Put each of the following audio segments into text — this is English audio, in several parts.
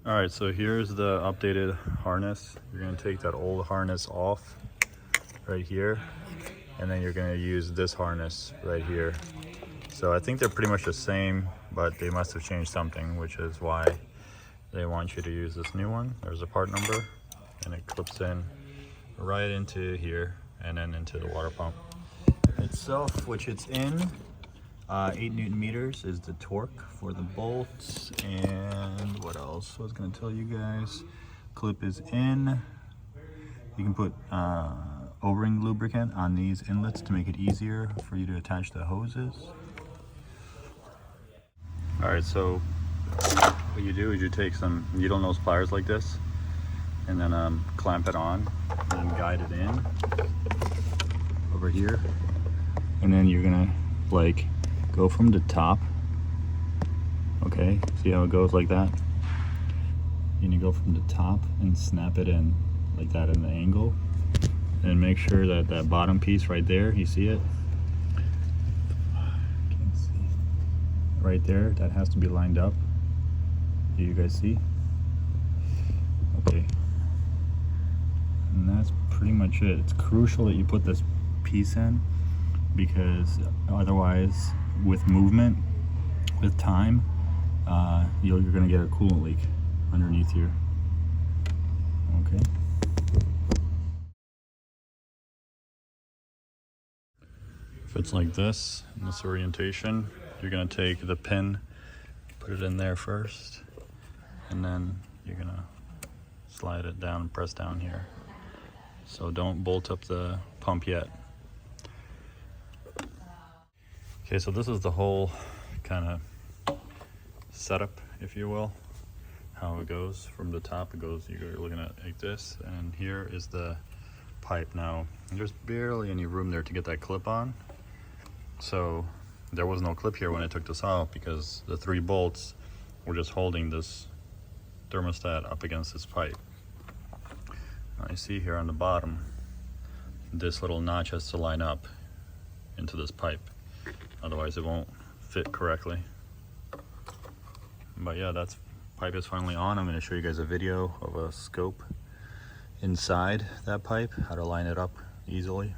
All right, so here's the updated harness. You're gonna take that old harness off right here, and then you're gonna use this harness right here. So I think they're pretty much the same, but they must have changed something, which is why they want you to use this new one. There's a part number, and it clips in right into here, and then into the water pump itself, which it's in. 8 Newton meters is the torque for the bolts. And what else was going to tell you guys? Clip is in. You can put O-ring lubricant on these inlets to make it easier for you to attach the hoses. All right, so what you do is you take some needle nose pliers like this, and then clamp it on, and then guide it in over here, and then you're gonna like go from the top. Okay, see how it goes like that? And you go from the top and snap it in like that in the angle, and make sure that that bottom piece right there, you see it? Can't see. Right there, that has to be lined up. Do you guys see? Okay. And that's pretty much it. It's crucial that you put this piece in, because otherwise, with movement, with time, you're going to get a coolant leak underneath here. Okay. If it's like this, in this orientation, you're going to take the pin, put it in there first, and then you're going to slide it down and press down here. So don't bolt up the pump yet. Okay, so this is the whole kind of setup, if you will, how it goes from the top. It goes, you're looking at like this, and here is the pipe. Now there's barely any room there to get that clip on, so there was no clip here when I took this off, because the 3 bolts were just holding this thermostat up against this pipe. I see here on the bottom, this little notch has to line up into this pipe, otherwise it won't fit correctly. But yeah, that's pipe is finally on. I'm going to show you guys a video of a scope inside that pipe, how to line it up easily.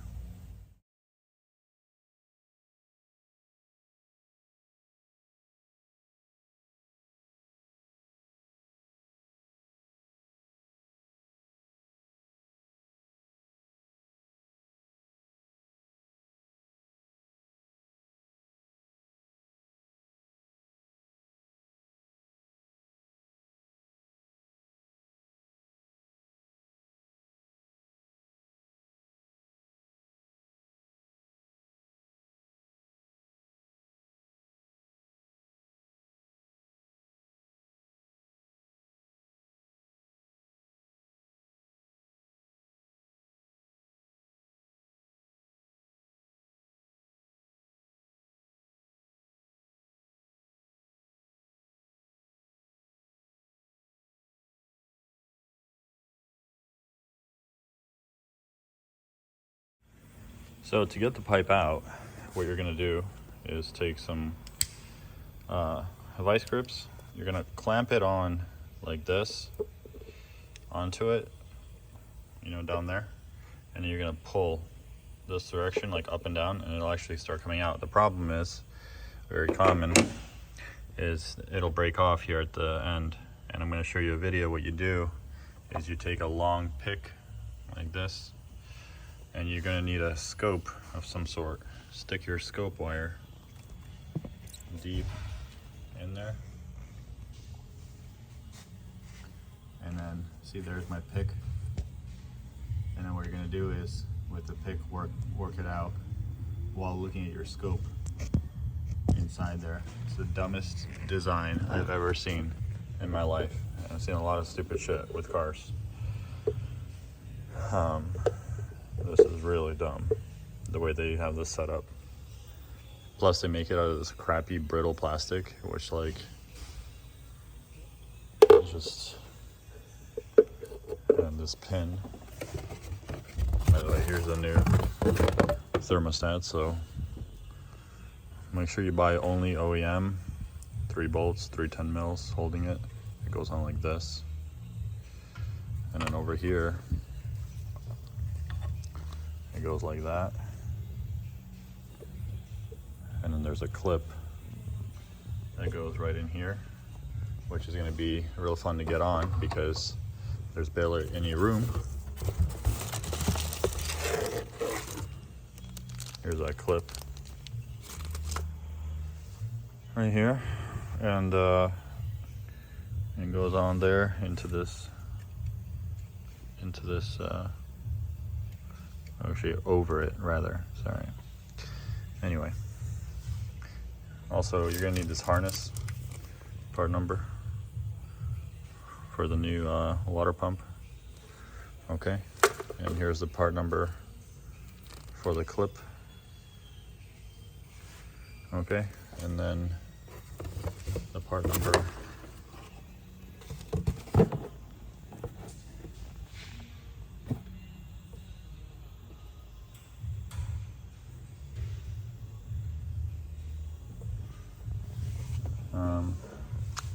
So to get the pipe out, what you're going to do is take some vice grips. You're going to clamp it on like this onto it, you know, down there, and you're going to pull this direction like up and down, and it'll actually start coming out. The problem is, very common, is it'll break off here at the end, and I'm going to show you a video. What you do is you take a long pick like this, and you're going to need a scope of some sort. Stick your scope wire deep in there, and then see, there's my pick, and then what you're going to do is with the pick work it out while looking at your scope inside there. It's the dumbest design I've ever seen in my life. I've seen a lot of stupid shit with cars. This is really dumb, the way they have this set up. Plus they make it out of this crappy brittle plastic, which like, just, and this pin. By the way, here's the new thermostat, so make sure you buy only OEM, 3 bolts, 310 mils holding it goes on like this. And then over here, it goes like that. And then there's a clip that goes right in here, which is gonna be real fun to get on because there's barely any room. Here's that clip right here, and it goes on there into this actually over it rather, sorry. Anyway, also you're gonna need this harness, part number for the new water pump. Okay, and here's the part number for the clip. Okay, and then the part number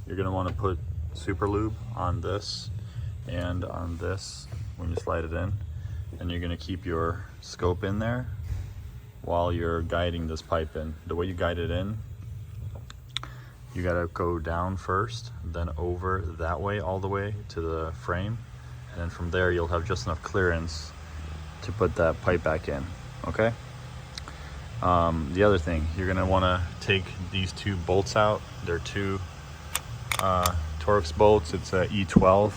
you're going to want to put super lube on this and on this when you slide it in, and you're going to keep your scope in there while you're guiding this pipe in. The way you guide it in, you got to go down first, then over that way all the way to the frame, and then from there you'll have just enough clearance to put that pipe back in. Okay. The other thing, you're going to want to take these two bolts out. They're two Torx bolts. It's a E12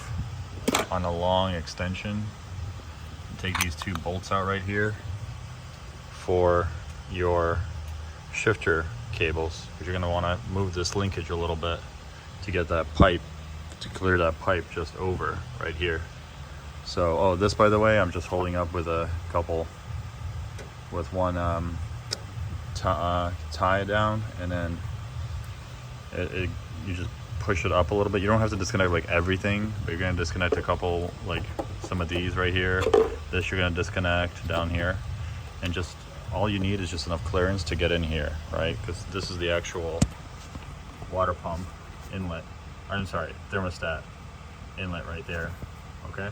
on a long extension. Take these two bolts out right here for your shifter cables, because you're going to want to move this linkage a little bit to get that pipe, to clear that pipe just over right here. So, oh, this, by the way, I'm just holding up with a couple, with one tie down, and then you just push it up a little bit. You don't have to disconnect like everything, but you're going to disconnect a couple, like some of these right here. This you're going to disconnect down here, and just all you need is just enough clearance to get in here, right? Because this is the actual water pump inlet, I'm sorry, thermostat inlet right there. Okay.